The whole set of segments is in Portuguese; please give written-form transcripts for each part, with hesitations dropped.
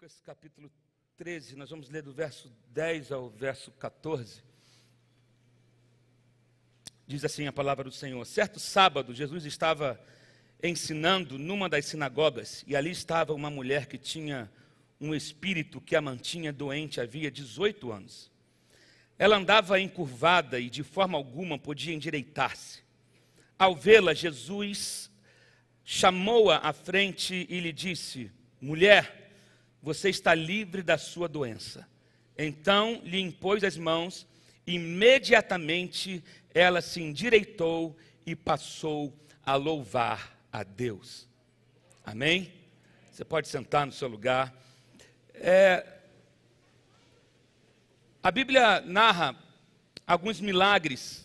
Lucas capítulo 13, nós vamos ler do verso 10 ao verso 14. Diz assim a palavra do Senhor: certo sábado, Jesus estava ensinando numa das sinagogas, e ali estava uma mulher que tinha um espírito que a mantinha doente havia 18 anos. Ela andava encurvada e de forma alguma podia endireitar-se. Ao vê-la, Jesus chamou-a à frente e lhe disse: mulher, você está livre da sua doença. Então lhe impôs as mãos, e imediatamente ela se endireitou e passou a louvar a Deus. Amém? Você pode sentar no seu lugar. A Bíblia narra alguns milagres,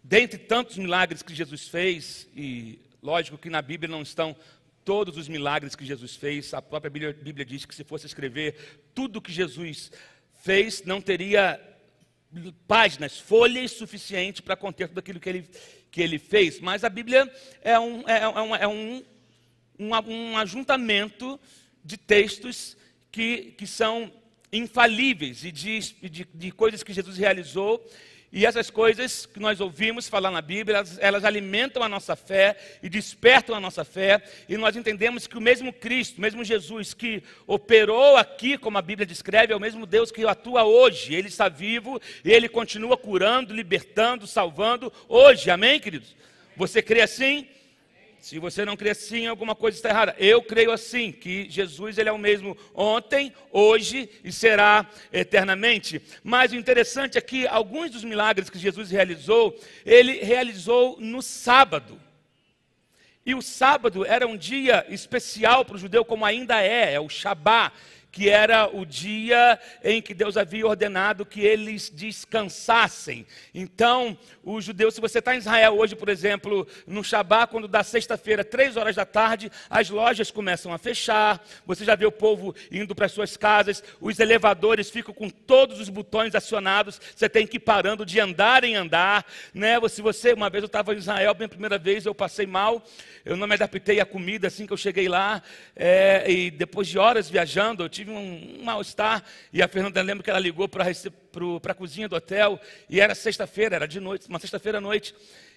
dentre tantos milagres que Jesus fez, e lógico que na Bíblia não estão todos os milagres que Jesus fez. A própria Bíblia diz que se fosse escrever tudo que Jesus fez, não teria páginas, folhas suficientes para conter tudo aquilo que ele fez. Mas a Bíblia é um ajuntamento de textos que são infalíveis e de coisas que Jesus realizou. E essas coisas que nós ouvimos falar na Bíblia, elas alimentam a nossa fé e despertam a nossa fé. E nós entendemos que o mesmo Cristo, o mesmo Jesus que operou aqui, como a Bíblia descreve, é o mesmo Deus que atua hoje. Ele está vivo e Ele continua curando, libertando, salvando hoje. Amém, queridos? Você crê assim? Se você não crê assim, alguma coisa está errada. Eu creio assim, que Jesus ele é o mesmo ontem, hoje e será eternamente. Mas o interessante é que alguns dos milagres que Jesus realizou, ele realizou no sábado. E o sábado era um dia especial para o judeu, como ainda é o Shabá, que era o dia em que Deus havia ordenado que eles descansassem. Então, os judeus, se você está em Israel hoje, por exemplo, no Shabá, quando dá sexta-feira, 3 horas da tarde, as lojas começam a fechar, você já vê o povo indo para as suas casas, os elevadores ficam com todos os botões acionados, você tem que ir parando de andar em andar, né? Uma vez eu estava em Israel, bem a primeira vez, eu passei mal, eu não me adaptei à comida assim que eu cheguei lá, e depois de horas viajando, eu tive um mal-estar, e a Fernanda, lembro que ela ligou para a cozinha do hotel, e era sexta-feira, era de noite, uma sexta-feira à noite,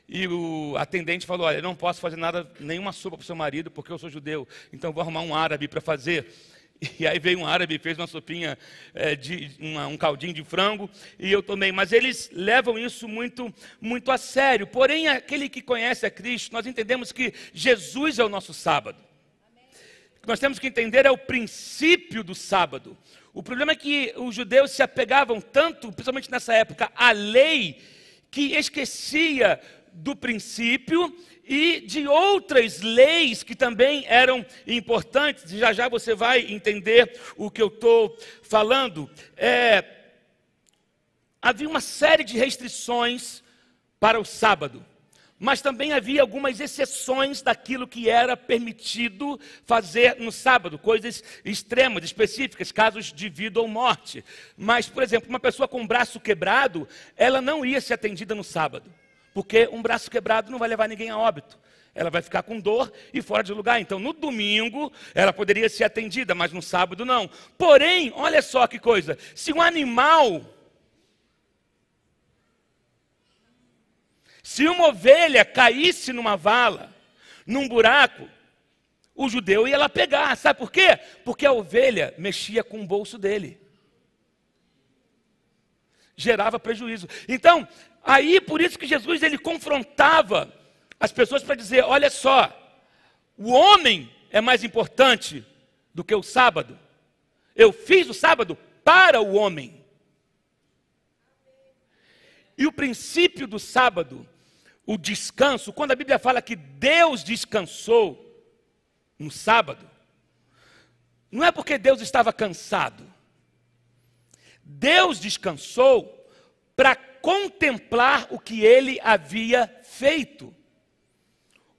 e o atendente falou: olha, eu não posso fazer nada, nenhuma sopa para o seu marido, porque eu sou judeu, então vou arrumar um árabe para fazer. E aí veio um árabe e fez uma sopinha, um caldinho de frango, e eu tomei. Mas eles levam isso muito, muito a sério. Porém, aquele que conhece a Cristo, nós entendemos que Jesus é o nosso sábado. O que nós temos que entender é o princípio do sábado. O problema é que os judeus se apegavam tanto, principalmente nessa época, à lei, que esquecia do princípio e de outras leis que também eram importantes. Já já você vai entender o que eu estou falando. Havia uma série de restrições para o sábado, mas também havia algumas exceções daquilo que era permitido fazer no sábado, coisas extremas, específicas, casos de vida ou morte. Mas, por exemplo, uma pessoa com um braço quebrado, ela não ia ser atendida no sábado, porque um braço quebrado não vai levar ninguém a óbito. Ela vai ficar com dor e fora de lugar. Então, no domingo, ela poderia ser atendida, mas no sábado não. Porém, olha só que coisa, se um animal, se uma ovelha caísse numa vala, num buraco, o judeu ia lá pegar. Sabe por quê? Porque a ovelha mexia com o bolso dele. Gerava prejuízo. Então, aí por isso que Jesus ele confrontava as pessoas para dizer: olha só, o homem é mais importante do que o sábado. Eu fiz o sábado para o homem. E o princípio do sábado, o descanso, quando a Bíblia fala que Deus descansou no sábado, não é porque Deus estava cansado. Deus descansou para contemplar o que Ele havia feito.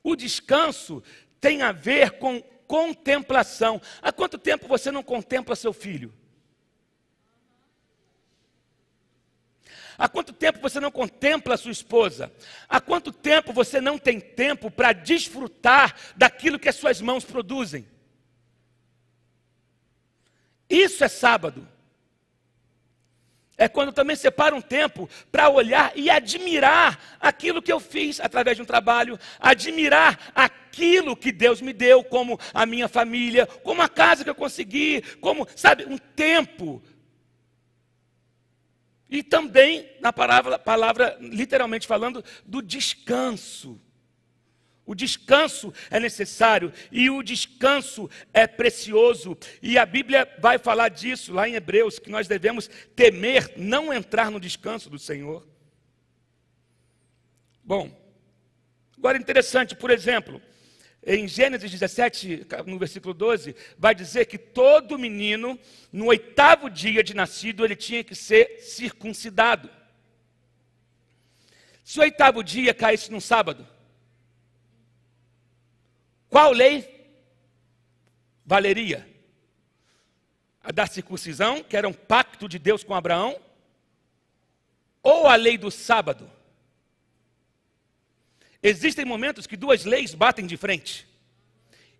O descanso tem a ver com contemplação. Há quanto tempo você não contempla seu filho? Há quanto tempo você não contempla a sua esposa? Há quanto tempo você não tem tempo para desfrutar daquilo que as suas mãos produzem? Isso é sábado. É quando eu também separo um tempo para olhar e admirar aquilo que eu fiz através de um trabalho, admirar aquilo que Deus me deu, como a minha família, como a casa que eu consegui, como, sabe, um tempo. E também, na palavra literalmente falando, do descanso. O descanso é necessário e o descanso é precioso. E a Bíblia vai falar disso lá em Hebreus, que nós devemos temer não entrar no descanso do Senhor. Bom, agora interessante, por exemplo, em Gênesis 17, no versículo 12, vai dizer que todo menino, no 8º dia de nascido, ele tinha que ser circuncidado. Se o 8º dia caísse num sábado, qual lei valeria? A da circuncisão, que era um pacto de Deus com Abraão, ou a lei do sábado? Existem momentos que duas leis batem de frente.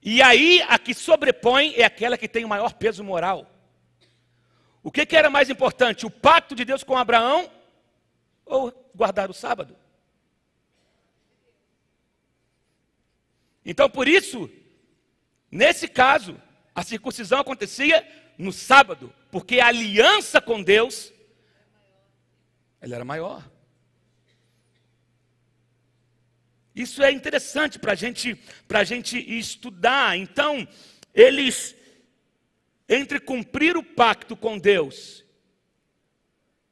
E aí a que sobrepõe é aquela que tem o maior peso moral. O que era mais importante? O pacto de Deus com Abraão ou guardar o sábado? Então, por isso, nesse caso, a circuncisão acontecia no sábado, porque a aliança com Deus, ela era maior. Isso é interessante para a gente estudar. Então, eles, entre cumprir o pacto com Deus,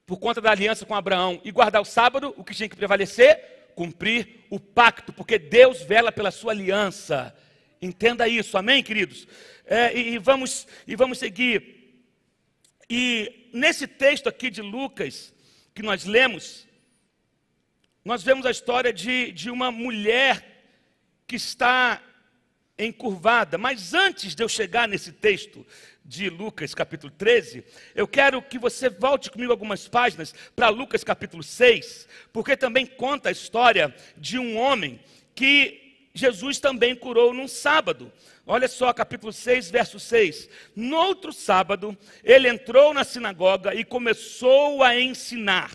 por conta da aliança com Abraão, e guardar o sábado, o que tinha que prevalecer? Cumprir o pacto, porque Deus vela pela sua aliança. Entenda isso, amém, queridos? E vamos seguir. E nesse texto aqui de Lucas, que nós lemos, nós vemos a história de uma mulher que está encurvada. Mas antes de eu chegar nesse texto de Lucas capítulo 13, eu quero que você volte comigo algumas páginas para Lucas capítulo 6, porque também conta a história de um homem que Jesus também curou num sábado. Olha só, capítulo 6, verso 6. No outro sábado, ele entrou na sinagoga e começou a ensinar.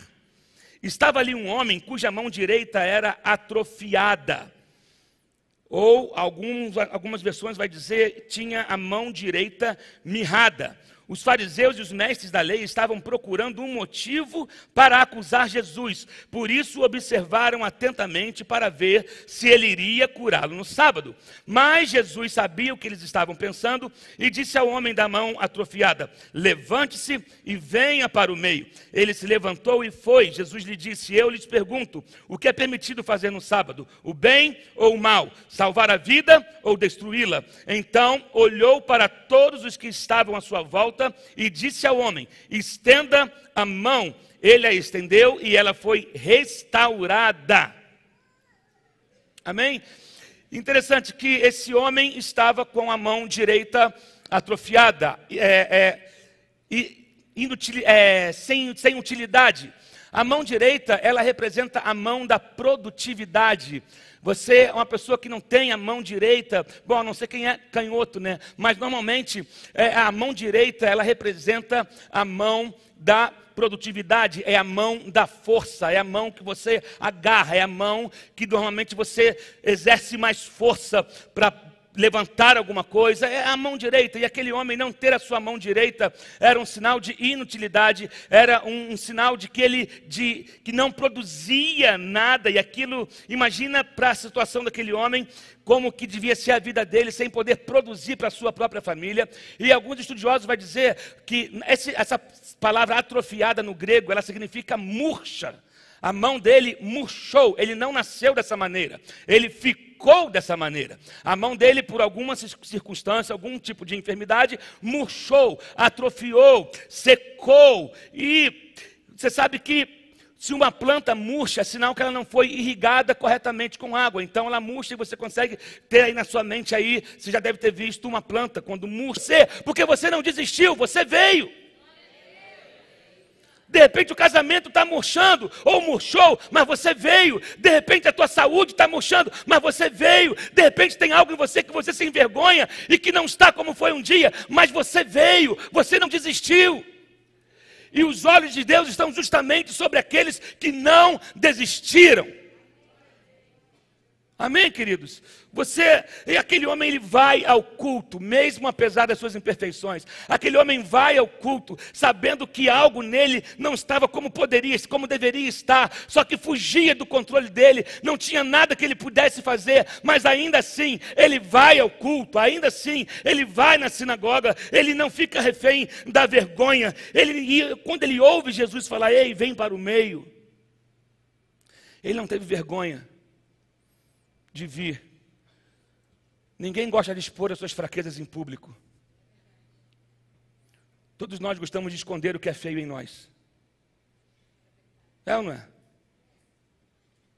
Estava ali um homem cuja mão direita era atrofiada. Ou algumas versões vai dizer, tinha a mão direita mirrada. Os fariseus e os mestres da lei estavam procurando um motivo para acusar Jesus. Por isso observaram atentamente para ver se ele iria curá-lo no sábado. Mas Jesus sabia o que eles estavam pensando e disse ao homem da mão atrofiada: levante-se e venha para o meio. Ele se levantou e foi. Jesus lhe disse: eu lhes pergunto, o que é permitido fazer no sábado? O bem ou o mal? Salvar a vida ou destruí-la? Então olhou para todos os que estavam à sua volta e disse ao homem: estenda a mão. Ele a estendeu e ela foi restaurada. Amém? Interessante que esse homem estava com a mão direita atrofiada, sem utilidade. A mão direita, ela representa a mão da produtividade. Você é uma pessoa que não tem a mão direita, bom, a não ser quem é canhoto, né? Mas normalmente a mão direita, ela representa a mão da produtividade, é a mão da força, é a mão que você agarra, é a mão que normalmente você exerce mais força para levantar alguma coisa, é a mão direita. E aquele homem não ter a sua mão direita era um sinal de inutilidade, era um sinal de que não produzia nada. E aquilo, imagina para a situação daquele homem, como que devia ser a vida dele, sem poder produzir para a sua própria família. E alguns estudiosos vão dizer que essa palavra atrofiada no grego, ela significa murcha. A mão dele murchou, ele não nasceu dessa maneira, ele ficou dessa maneira. A mão dele, por alguma circunstância, algum tipo de enfermidade, murchou, atrofiou, secou. E você sabe que se uma planta murcha, é sinal que ela não foi irrigada corretamente com água. Então ela murcha e você consegue ter aí na sua mente aí, você já deve ter visto uma planta quando murcha, porque você não desistiu, você veio. De repente o casamento está murchando, ou murchou, mas você veio. De repente a tua saúde está murchando, mas você veio. De repente tem algo em você que você se envergonha e que não está como foi um dia, mas você veio, você não desistiu. E os olhos de Deus estão justamente sobre aqueles que não desistiram. Amém, queridos? E aquele homem, ele vai ao culto, mesmo apesar das suas imperfeições. Aquele homem vai ao culto, sabendo que algo nele não estava como poderia, como deveria estar, só que fugia do controle dele, não tinha nada que ele pudesse fazer, mas ainda assim, ele vai ao culto, ainda assim, ele vai na sinagoga, ele não fica refém da vergonha. Quando ele ouve Jesus falar, ei, vem para o meio, ele não teve vergonha de vir. Ninguém gosta de expor as suas fraquezas em público. Todos nós gostamos de esconder o que é feio em nós. É ou não é?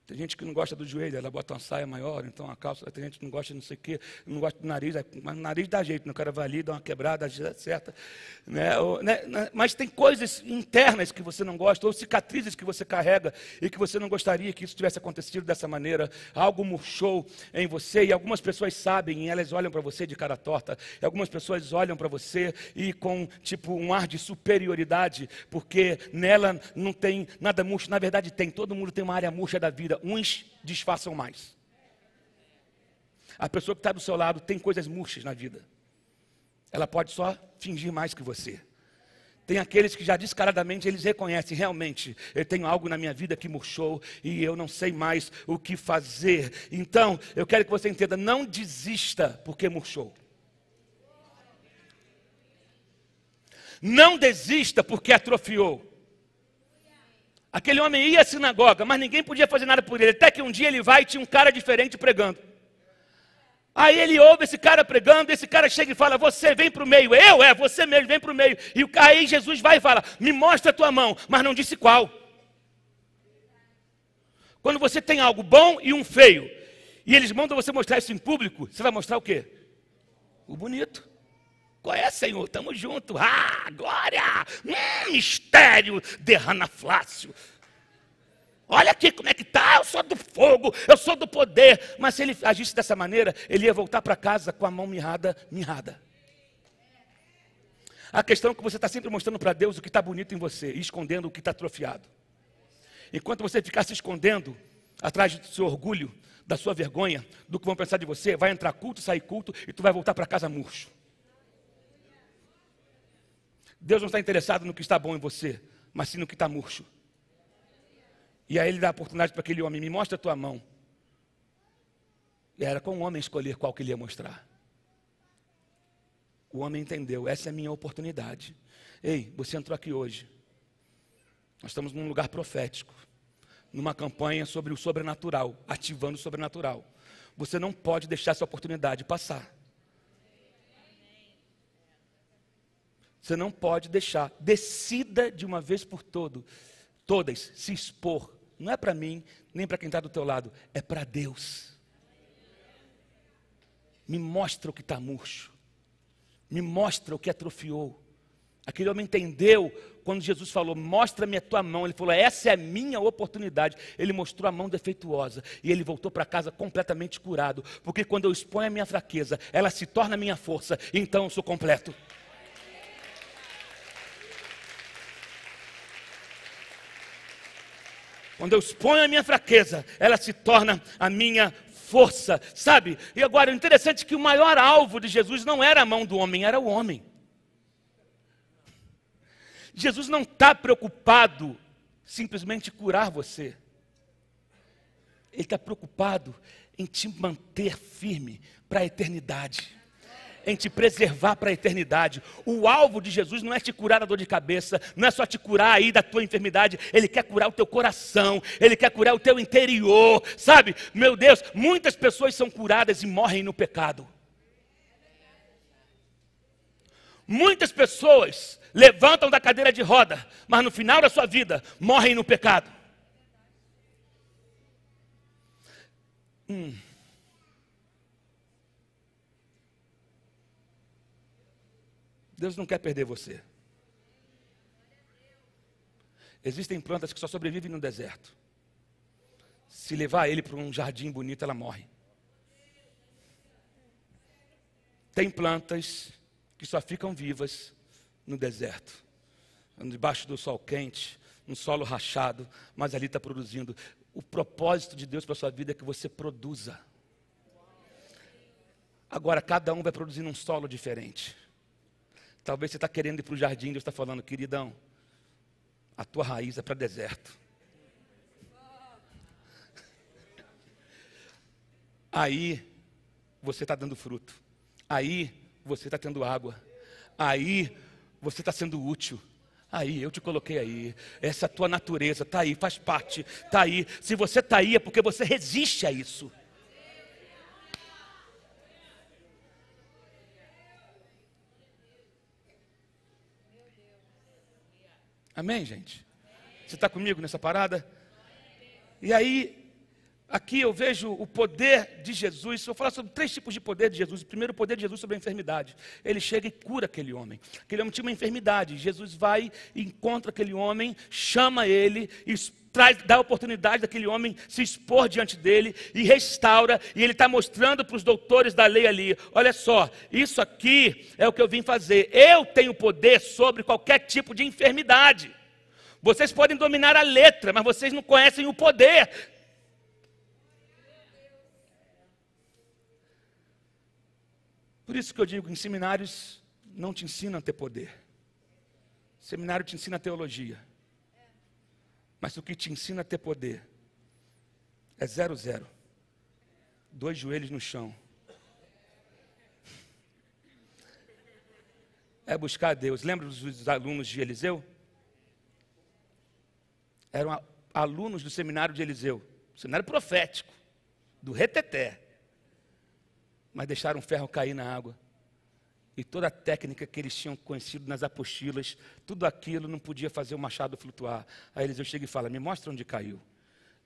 Tem gente que não gosta do joelho, ela bota uma saia maior, então a calça. Tem gente que não gosta de não sei o quê, não gosta do nariz, mas o nariz dá jeito, o cara vai ali, dá uma quebrada, certa. Mas tem coisas internas que você não gosta, ou cicatrizes que você carrega e que você não gostaria que isso tivesse acontecido dessa maneira. Algo murchou em você e algumas pessoas sabem, e elas olham para você de cara torta, e algumas pessoas olham para você e com tipo um ar de superioridade, porque nela não tem nada murcho. Na verdade tem, todo mundo tem uma área murcha da vida. Uns disfarçam mais. A pessoa que está do seu lado tem coisas murchas na vida. Ela pode só fingir mais que você. Tem aqueles que já descaradamente eles reconhecem, realmente, eu tenho algo na minha vida que murchou e eu não sei mais o que fazer. Então, eu quero que você entenda, não desista porque murchou. Não desista porque atrofiou. Aquele homem ia à sinagoga, mas ninguém podia fazer nada por ele. Até que um dia ele vai e tinha um cara diferente pregando. Aí ele ouve esse cara pregando, esse cara chega e fala, você vem para o meio. Você mesmo, vem para o meio. E aí Jesus vai e fala, me mostra a tua mão, mas não disse qual. Quando você tem algo bom e um feio, e eles mandam você mostrar isso em público, você vai mostrar o quê? O bonito. Qual é, Senhor? Estamos juntos. Ah, glória! Mistério de Ranaflácio. Olha aqui como é que está. Eu sou do fogo, eu sou do poder. Mas se ele agisse dessa maneira, ele ia voltar para casa com a mão mirrada. A questão é que você está sempre mostrando para Deus o que está bonito em você e escondendo o que está atrofiado. Enquanto você ficar se escondendo atrás do seu orgulho, da sua vergonha, do que vão pensar de você, vai entrar culto, sair culto e tu vai voltar para casa murcho. Deus não está interessado no que está bom em você, mas sim no que está murcho. E aí ele dá a oportunidade para aquele homem, me mostra a tua mão. E era com o homem escolher qual que ele ia mostrar. O homem entendeu, essa é a minha oportunidade. Ei, você entrou aqui hoje. Nós estamos num lugar profético, numa campanha sobre o sobrenatural, ativando o sobrenatural. Você não pode deixar essa oportunidade passar. Você não pode deixar. Decida de uma vez por todas, se expor. Não é para mim, nem para quem está do teu lado. É para Deus. Me mostra o que está murcho. Me mostra o que atrofiou. Aquele homem entendeu quando Jesus falou, mostra-me a tua mão. Ele falou, essa é a minha oportunidade. Ele mostrou a mão defeituosa. E ele voltou para casa completamente curado. Porque quando eu exponho a minha fraqueza, ela se torna a minha força. Então eu sou completo. Quando eu exponho a minha fraqueza, ela se torna a minha força, sabe? E agora, o interessante é que o maior alvo de Jesus não era a mão do homem, era o homem. Jesus não está preocupado simplesmente em curar você. Ele está preocupado em te manter firme para a eternidade. Em te preservar para a eternidade. O alvo de Jesus não é te curar da dor de cabeça, não é só te curar aí da tua enfermidade, Ele quer curar o teu coração, Ele quer curar o teu interior, sabe? Meu Deus, muitas pessoas são curadas e morrem no pecado. Muitas pessoas levantam da cadeira de roda, mas no final da sua vida, morrem no pecado. Deus não quer perder você. Existem plantas que só sobrevivem no deserto. Se levar ele para um jardim bonito, ela morre. Tem plantas que só ficam vivas no deserto, debaixo do sol quente, no solo rachado, mas ali está produzindo. O propósito de Deus para a sua vida é que você produza. Agora, cada um vai produzir num solo diferente. Talvez você está querendo ir para o jardim, Deus está falando, queridão, a tua raiz é para deserto. Aí você está dando fruto. Aí você está tendo água. Aí você está sendo útil. Aí, eu te coloquei aí. Essa tua natureza está aí, faz parte, está aí. Se você está aí é porque você resiste a isso. Amém, gente? Você está comigo nessa parada? E aí, aqui eu vejo o poder de Jesus. Eu vou falar sobre 3 tipos de poder de Jesus. O primeiro, o poder de Jesus sobre a enfermidade. Ele chega e cura aquele homem. Aquele homem tinha uma enfermidade. Jesus vai e encontra aquele homem, chama ele, dá a oportunidade daquele homem se expor diante dele e restaura. E ele está mostrando para os doutores da lei ali: olha só, isso aqui é o que eu vim fazer. Eu tenho poder sobre qualquer tipo de enfermidade. Vocês podem dominar a letra, mas vocês não conhecem o poder. Por isso que eu digo, em seminários não te ensinam a ter poder. Seminário te ensina teologia. Mas o que te ensina a ter poder é 0-0. 2 joelhos no chão. É buscar a Deus. Lembra dos alunos de Eliseu? Eram alunos do seminário de Eliseu. Seminário profético. Do reteté. Mas deixaram o ferro cair na água. E toda a técnica que eles tinham conhecido nas apostilas, tudo aquilo não podia fazer o machado flutuar. Aí Eliseu chega e fala: me mostra onde caiu.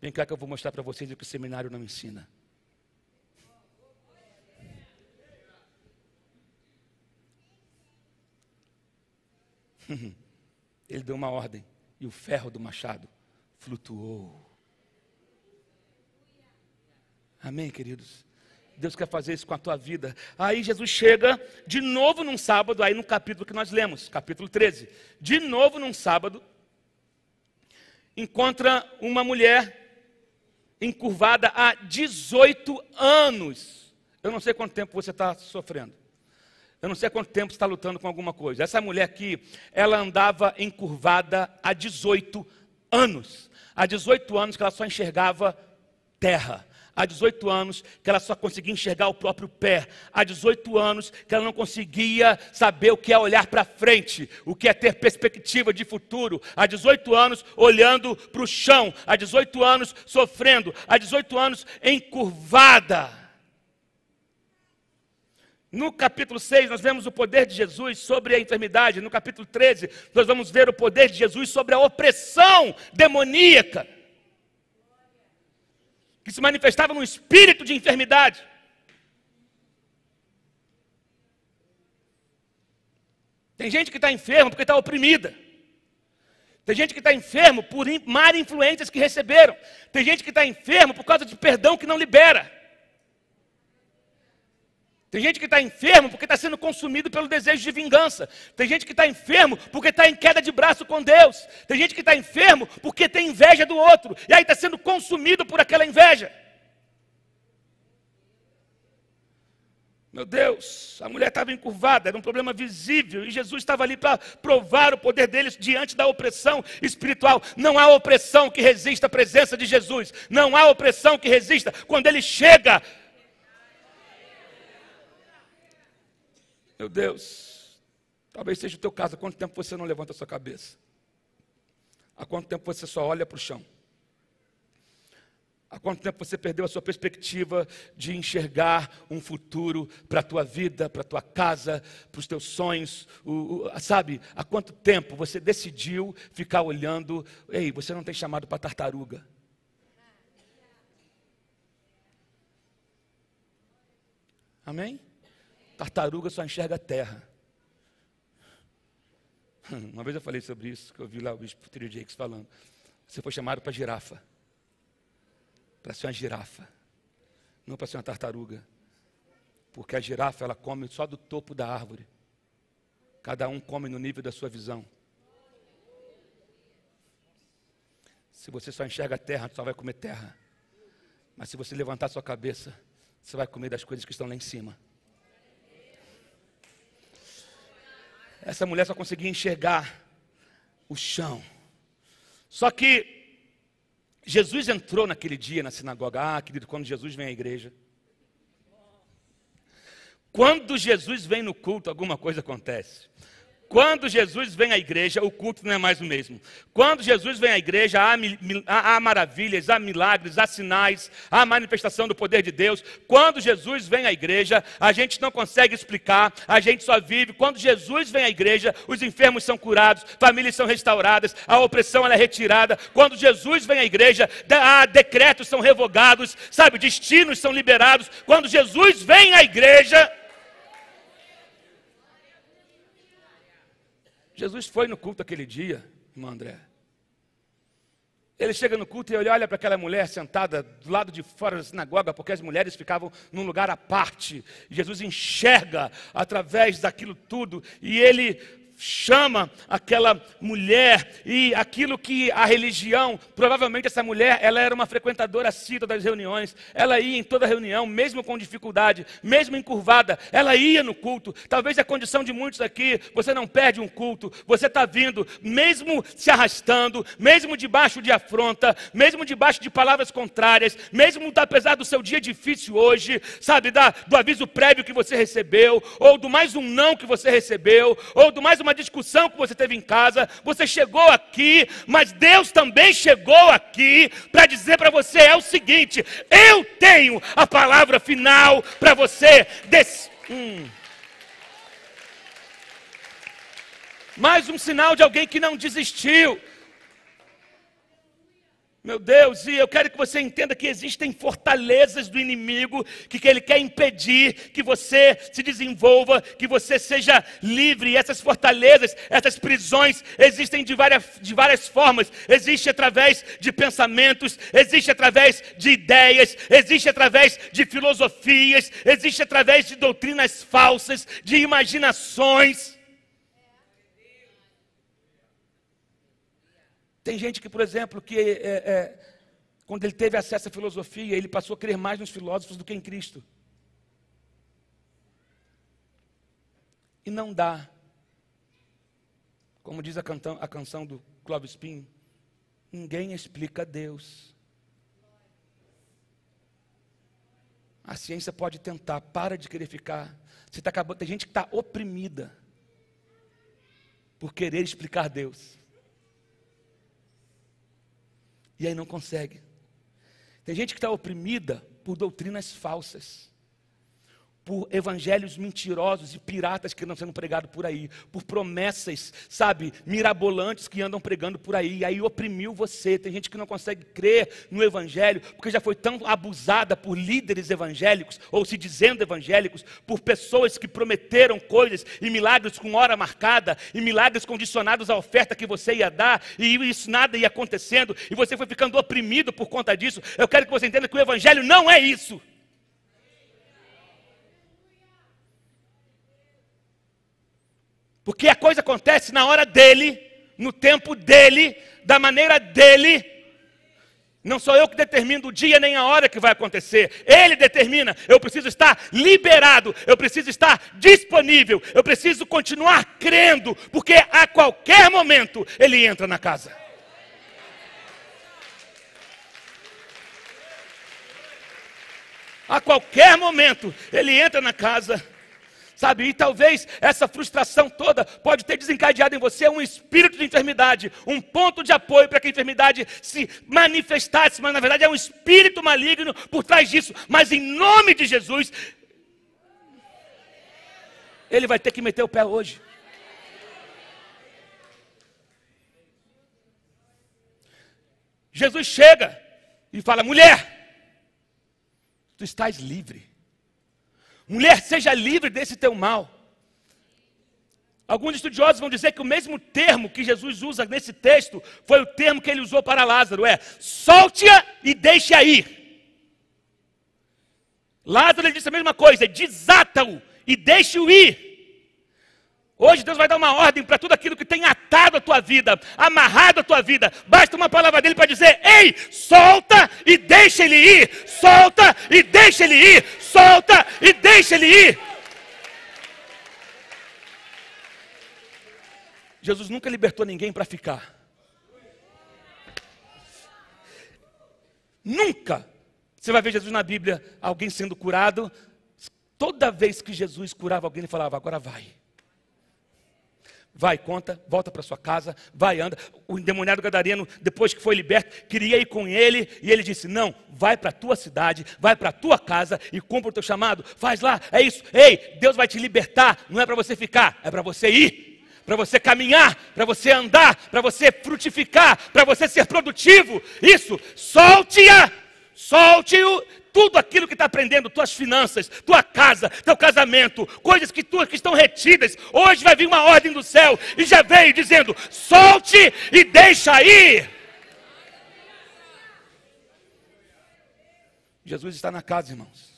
Vem cá que eu vou mostrar para vocês o que o seminário não ensina. Ele deu uma ordem e o ferro do machado flutuou. Amém, queridos? Deus quer fazer isso com a tua vida. Aí Jesus chega de novo num sábado, aí no capítulo que nós lemos, capítulo 13. De novo num sábado, encontra uma mulher encurvada há 18 anos. Eu não sei quanto tempo você está sofrendo. Eu não sei há quanto tempo você está lutando com alguma coisa. Essa mulher aqui, ela andava encurvada há 18 anos. Há 18 anos que ela só enxergava terra. Há 18 anos que ela só conseguia enxergar o próprio pé. Há 18 anos que ela não conseguia saber o que é olhar para frente, o que é ter perspectiva de futuro. Há 18 anos olhando para o chão. Há 18 anos sofrendo. Há 18 anos encurvada. No capítulo 6, nós vemos o poder de Jesus sobre a enfermidade. No capítulo 13, nós vamos ver o poder de Jesus sobre a opressão demoníaca, que se manifestava num espírito de enfermidade. Tem gente que está enfermo porque está oprimida. Tem gente que está enfermo por má influências que receberam. Tem gente que está enfermo por causa de perdão que não libera. Tem gente que está enfermo porque está sendo consumido pelo desejo de vingança. Tem gente que está enfermo porque está em queda de braço com Deus. Tem gente que está enfermo porque tem inveja do outro. E aí está sendo consumido por aquela inveja. Meu Deus, a mulher estava encurvada, era um problema visível. E Jesus estava ali para provar o poder deles diante da opressão espiritual. Não há opressão que resista à presença de Jesus. Não há opressão que resista quando Ele chega. Meu Deus, talvez seja o teu caso. Há quanto tempo você não levanta a sua cabeça? Há quanto tempo você só olha para o chão? Há quanto tempo você perdeu a sua perspectiva de enxergar um futuro para a tua vida, para a tua casa, para os teus sonhos? Sabe, há quanto tempo você decidiu ficar olhando? Ei, você não tem chamado para tartaruga. Amém? Tartaruga só enxerga terra. Uma vez eu falei sobre isso, que eu vi lá o bispo Trio Jakes falando. Você foi chamado para girafa. Para ser uma girafa. Não para ser uma tartaruga. Porque a girafa, ela come só do topo da árvore. Cada um come no nível da sua visão. Se você só enxerga a terra, só vai comer terra. Mas se você levantar sua cabeça, você vai comer das coisas que estão lá em cima. Essa mulher só conseguia enxergar o chão. Só que Jesus entrou naquele dia na sinagoga. Ah, querido, quando Jesus vem à igreja. Quando Jesus vem no culto, alguma coisa acontece. Quando Jesus vem à igreja, o culto não é mais o mesmo. Quando Jesus vem à igreja, há maravilhas, há milagres, há sinais, há manifestação do poder de Deus. Quando Jesus vem à igreja, a gente não consegue explicar, a gente só vive. Quando Jesus vem à igreja, os enfermos são curados, famílias são restauradas, a opressão ela é retirada. Quando Jesus vem à igreja, decretos são revogados, sabe, destinos são liberados. Quando Jesus vem à igreja... Jesus foi no culto aquele dia, irmão André. Ele chega no culto e ele olha para aquela mulher sentada do lado de fora da sinagoga, porque as mulheres ficavam num lugar à parte. Jesus enxerga através daquilo tudo e ele chama aquela mulher, e aquilo que a religião, provavelmente essa mulher, ela era uma frequentadora assídua das reuniões, ela ia em toda reunião, mesmo com dificuldade, mesmo encurvada, ela ia no culto. Talvez a condição de muitos aqui, você não perde um culto, você está vindo, mesmo se arrastando, mesmo debaixo de afronta, mesmo debaixo de palavras contrárias, mesmo apesar do seu dia difícil hoje, sabe, do aviso prévio que você recebeu, ou do mais um não que você recebeu, ou do mais uma discussão que você teve em casa, você chegou aqui, mas Deus também chegou aqui para dizer para você é o seguinte: eu tenho a palavra final para você. Mais um sinal de alguém que não desistiu. Meu Deus, e eu quero que você entenda que existem fortalezas do inimigo que ele quer impedir que você se desenvolva, que você seja livre. E essas fortalezas, essas prisões, existem de várias formas. Existe através de pensamentos, existe através de ideias, existe através de filosofias, existe através de doutrinas falsas, de imaginações. Tem gente que, por exemplo, quando ele teve acesso à filosofia, ele passou a crer mais nos filósofos do que em Cristo. E não dá. Como diz a canção do Clóvis Pinho, ninguém explica Deus. A ciência pode tentar, para de querer ficar. Tem gente que está oprimida por querer explicar Deus. E aí não consegue. Tem gente que está oprimida por doutrinas falsas, por evangelhos mentirosos e piratas que andam sendo pregados por aí, por promessas, sabe, mirabolantes que andam pregando por aí, e aí oprimiu você. Tem gente que não consegue crer no evangelho, porque já foi tão abusada por líderes evangélicos, ou se dizendo evangélicos, por pessoas que prometeram coisas, e milagres com hora marcada, e milagres condicionados à oferta que você ia dar, e isso nada ia acontecendo, e você foi ficando oprimido por conta disso. Eu quero que você entenda que o evangelho não é isso. Porque a coisa acontece na hora dele, no tempo dele, da maneira dele. Não sou eu que determino o dia nem a hora que vai acontecer. Ele determina. Eu preciso estar liberado, eu preciso estar disponível, eu preciso continuar crendo, porque a qualquer momento ele entra na casa. A qualquer momento ele entra na casa. Sabe, e talvez essa frustração toda pode ter desencadeado em você um espírito de enfermidade, um ponto de apoio para que a enfermidade se manifestasse, mas na verdade é um espírito maligno por trás disso. Mas em nome de Jesus, ele vai ter que meter o pé hoje. Jesus chega e fala: mulher, tu estás livre. Mulher, seja livre desse teu mal. Alguns estudiosos vão dizer que o mesmo termo que Jesus usa nesse texto foi o termo que ele usou para Lázaro, solte-a e deixe-a ir. Lázaro ele disse a mesma coisa, desata-o e deixe-o ir. Hoje Deus vai dar uma ordem para tudo aquilo que tem atado a tua vida, amarrado a tua vida. Basta uma palavra dele para dizer, ei, solta e deixa ele ir, solta e deixa ele ir, solta e deixa ele ir. Jesus nunca libertou ninguém para ficar. Nunca. Você vai ver Jesus na Bíblia, alguém sendo curado. Toda vez que Jesus curava alguém, ele falava, agora vai. Vai, conta, volta para sua casa, vai, anda. O endemoniado gadareno, depois que foi liberto, queria ir com ele. E ele disse, não, vai para a tua cidade, vai para a tua casa e cumpra o teu chamado. Faz lá, é isso. Ei, Deus vai te libertar, não é para você ficar, é para você ir. Para você caminhar, para você andar, para você frutificar, para você ser produtivo. Isso, solte-a, solte-o, tudo aquilo que está prendendo, tuas finanças, tua casa, teu casamento, coisas que estão retidas. Hoje vai vir uma ordem do céu e já veio dizendo, solte e deixa ir. Jesus está na casa, irmãos.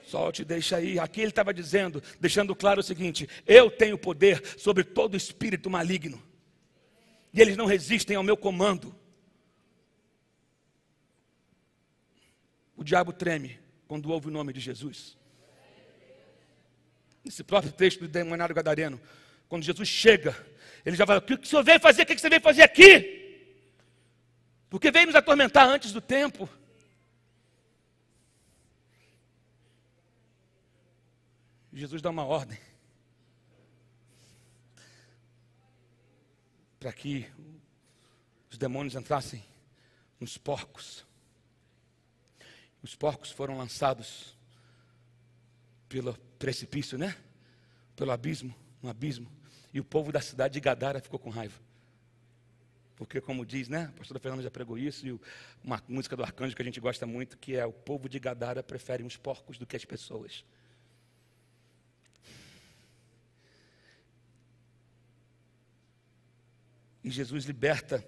Solte e deixa aí. Aqui ele estava dizendo, deixando claro o seguinte, eu tenho poder sobre todo espírito maligno. E eles não resistem ao meu comando. O diabo treme quando ouve o nome de Jesus. Esse próprio texto do endemoniado gadareno, quando Jesus chega, ele já fala, o que o senhor veio fazer? O que você veio fazer aqui? Porque veio nos atormentar antes do tempo. Jesus dá uma ordem para que os demônios entrassem nos porcos. Os porcos foram lançados pelo precipício, né? Pelo abismo, no abismo. E o povo da cidade de Gadara ficou com raiva. Porque como diz, né? A pastora Fernanda já pregou isso, e uma música do Arcanjo que a gente gosta muito, que é o povo de Gadara prefere os porcos do que as pessoas. E Jesus liberta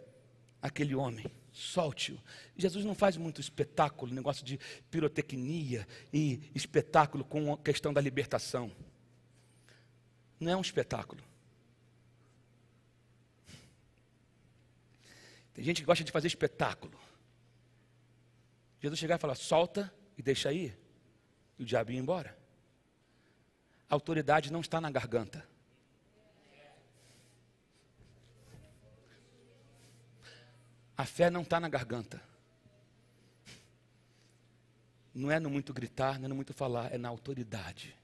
aquele homem, solte-o. Jesus não faz muito espetáculo, negócio de pirotecnia e espetáculo com a questão da libertação. Não é um espetáculo. Tem gente que gosta de fazer espetáculo. Jesus chegar e falar, solta e deixa ir. E o diabo ia embora. A autoridade não está na garganta. A fé não está na garganta. Não é no muito gritar, não é no muito falar, é na autoridade.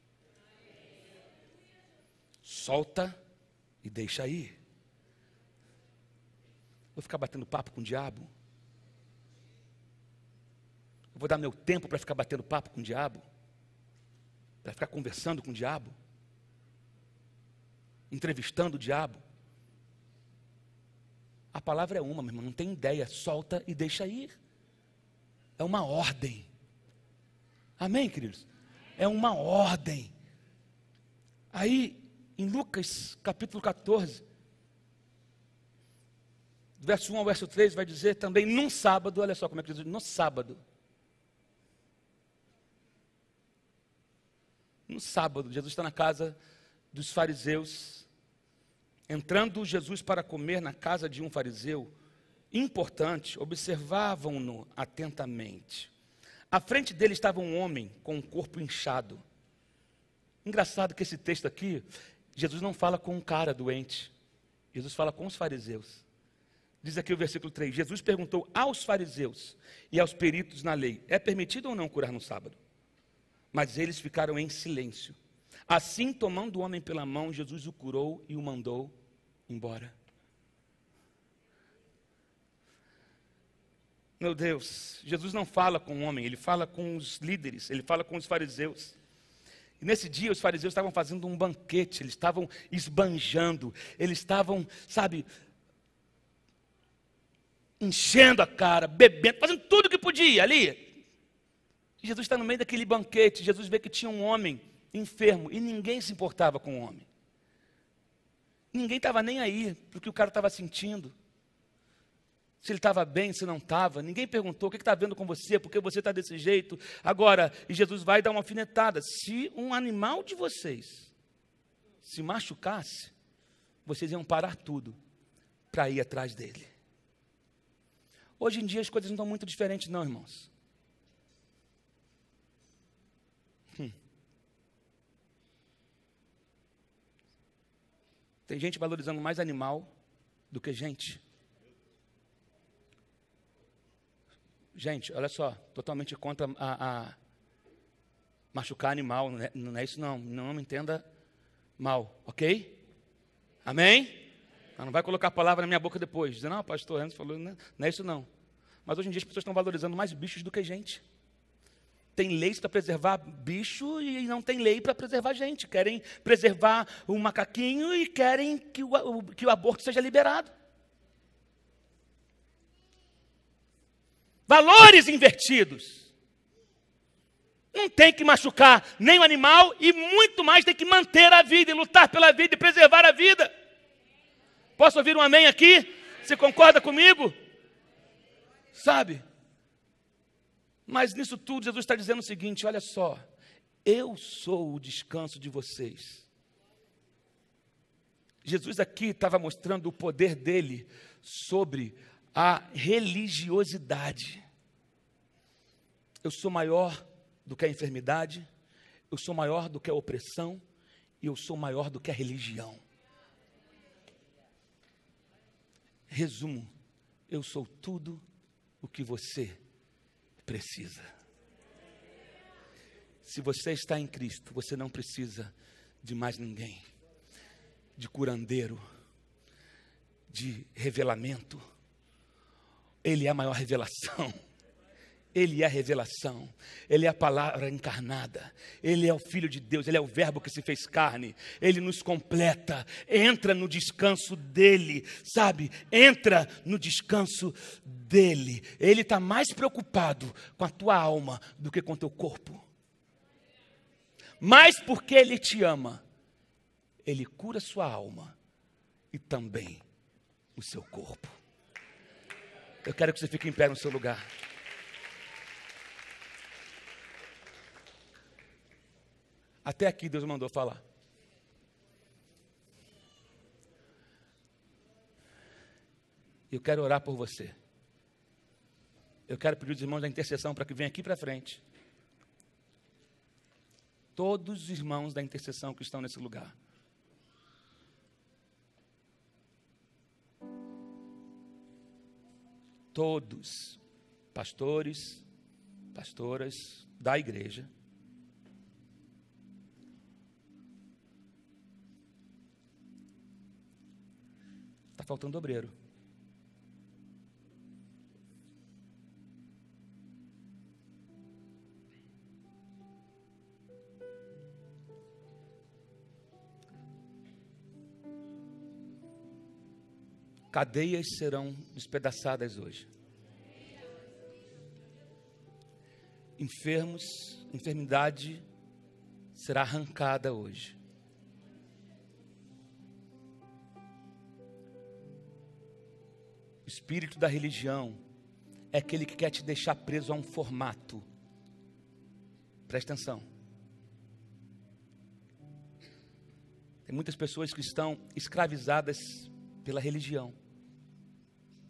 Solta e deixa ir. Vou ficar batendo papo com o diabo? Eu vou dar meu tempo para ficar batendo papo com o diabo? Para ficar conversando com o diabo? Entrevistando o diabo? A palavra é uma, meu irmão, não tem ideia. Solta e deixa ir. É uma ordem. Amém, queridos? É uma ordem. Aí, em Lucas, capítulo 14, verso 1 ao verso 3, vai dizer também, num sábado, olha só como é que diz, no sábado. No sábado, Jesus está na casa dos fariseus. Entrando Jesus para comer na casa de um fariseu importante, observavam-no atentamente. À frente dele estava um homem com um corpo inchado. Engraçado que esse texto aqui, Jesus não fala com um cara doente. Jesus fala com os fariseus. Diz aqui o versículo 3, Jesus perguntou aos fariseus e aos peritos na lei, é permitido ou não curar no sábado? Mas eles ficaram em silêncio. Assim, tomando o homem pela mão, Jesus o curou e o mandou embora. Meu Deus, Jesus não fala com o homem, ele fala com os líderes, ele fala com os fariseus. E nesse dia os fariseus estavam fazendo um banquete, eles estavam esbanjando, eles estavam, sabe, enchendo a cara, bebendo, fazendo tudo o que podia ali. E Jesus está no meio daquele banquete, Jesus vê que tinha um homem enfermo e ninguém se importava com o homem. Ninguém estava nem aí para o que o cara estava sentindo. Se ele estava bem, se não estava. Ninguém perguntou o que está vendo com você, porque você está desse jeito. Agora, e Jesus vai dar uma alfinetada. Se um animal de vocês se machucasse, vocês iam parar tudo para ir atrás dele. Hoje em dia as coisas não estão muito diferentes não, irmãos. Tem gente valorizando mais animal do que gente. Gente, olha só, totalmente contra a machucar animal, não é isso não me entenda mal, ok? Amém? Não vai colocar a palavra na minha boca depois, dizendo, não, pastor Renzo falou, não é isso não. Mas hoje em dia as pessoas estão valorizando mais bichos do que gente. Tem leis para preservar bicho e não tem lei para preservar gente. Querem preservar o macaquinho e querem que o aborto seja liberado. Valores invertidos. Não tem que machucar nem o animal e muito mais tem que manter a vida e lutar pela vida e preservar a vida. Posso ouvir um amém aqui? Você concorda comigo? Sabe? Mas nisso tudo Jesus está dizendo o seguinte, olha só, eu sou o descanso de vocês. Jesus aqui estava mostrando o poder dele sobre a religiosidade. Eu sou maior do que a enfermidade, eu sou maior do que a opressão, e eu sou maior do que a religião. Resumo, eu sou tudo o que você precisa. Se você está em Cristo, você não precisa de mais ninguém, de curandeiro, de revelamento. Ele é a maior revelação. Ele é a revelação, Ele é a palavra encarnada, Ele é o Filho de Deus, Ele é o verbo que se fez carne, Ele nos completa, entra no descanso dEle, sabe? Entra no descanso dEle. Ele está mais preocupado com a tua alma do que com o teu corpo. Mas porque Ele te ama, Ele cura a sua alma e também o seu corpo. Eu quero que você fique em pé no seu lugar. Até aqui Deus mandou falar. Eu quero orar por você. Eu quero pedir aos irmãos da intercessão para que venham aqui para frente. Todos os irmãos da intercessão que estão nesse lugar. Todos, pastores, pastoras da igreja. Está faltando obreiro. Cadeias serão despedaçadas hoje. Enfermidade será arrancada hoje. O espírito da religião é aquele que quer te deixar preso a um formato. Presta atenção. Tem muitas pessoas que estão escravizadas pela religião.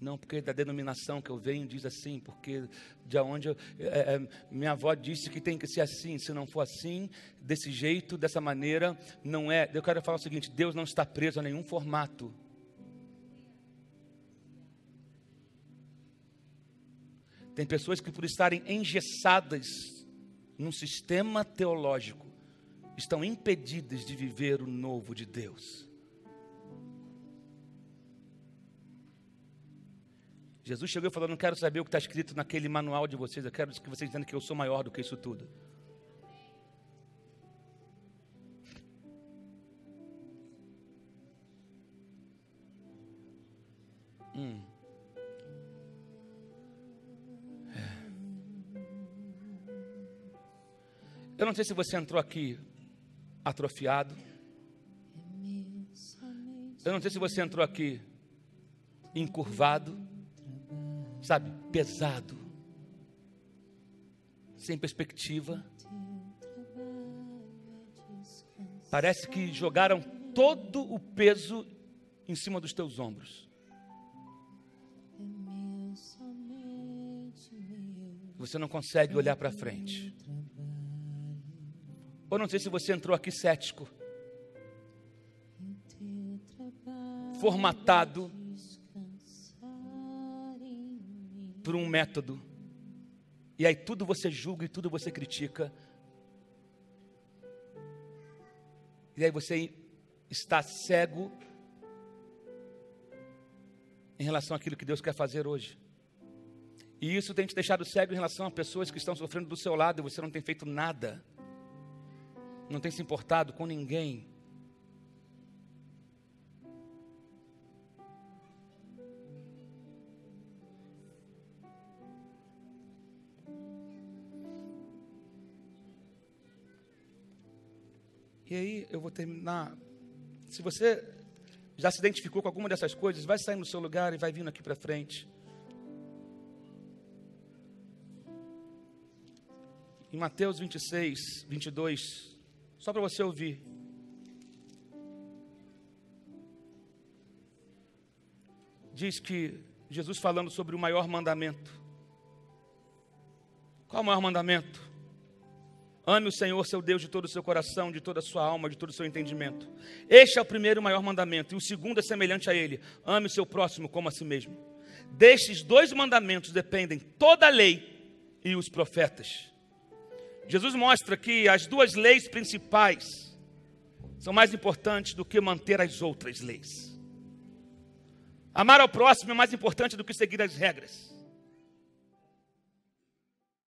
Não porque da denominação que eu venho diz assim, porque de onde minha avó disse que tem que ser assim, se não for assim, desse jeito, dessa maneira, não é. Eu quero falar o seguinte, Deus não está preso a nenhum formato. Tem pessoas que por estarem engessadas num sistema teológico, estão impedidas de viver o novo de Deus. Jesus chegou e falou, não quero saber o que está escrito naquele manual de vocês, eu quero que vocês entendam que eu sou maior do que isso tudo. Eu não sei se você entrou aqui atrofiado. Eu não sei se você entrou aqui encurvado, sabe, pesado, sem perspectiva. Parece que jogaram todo o peso em cima dos teus ombros. Você não consegue olhar para frente. Ou não sei se você entrou aqui cético, formatado por um método, e aí tudo você julga e tudo você critica, e aí você está cego em relação àquilo que Deus quer fazer hoje. E isso tem te deixado cego em relação a pessoas que estão sofrendo do seu lado, e você não tem feito nada, não tem se importado com ninguém. E aí eu vou terminar. Se você já se identificou com alguma dessas coisas, vai sair no seu lugar e vai vindo aqui para frente. Em Mateus 26, 22, só para você ouvir. Diz que Jesus falando sobre o maior mandamento. Qual é o maior mandamento? Ame o Senhor, seu Deus, de todo o seu coração, de toda a sua alma, de todo o seu entendimento. Este é o primeiro e maior mandamento, e o segundo é semelhante a ele. Ame o seu próximo como a si mesmo. Destes dois mandamentos dependem toda a lei e os profetas. Jesus mostra que as duas leis principais são mais importantes do que manter as outras leis. Amar ao próximo é mais importante do que seguir as regras.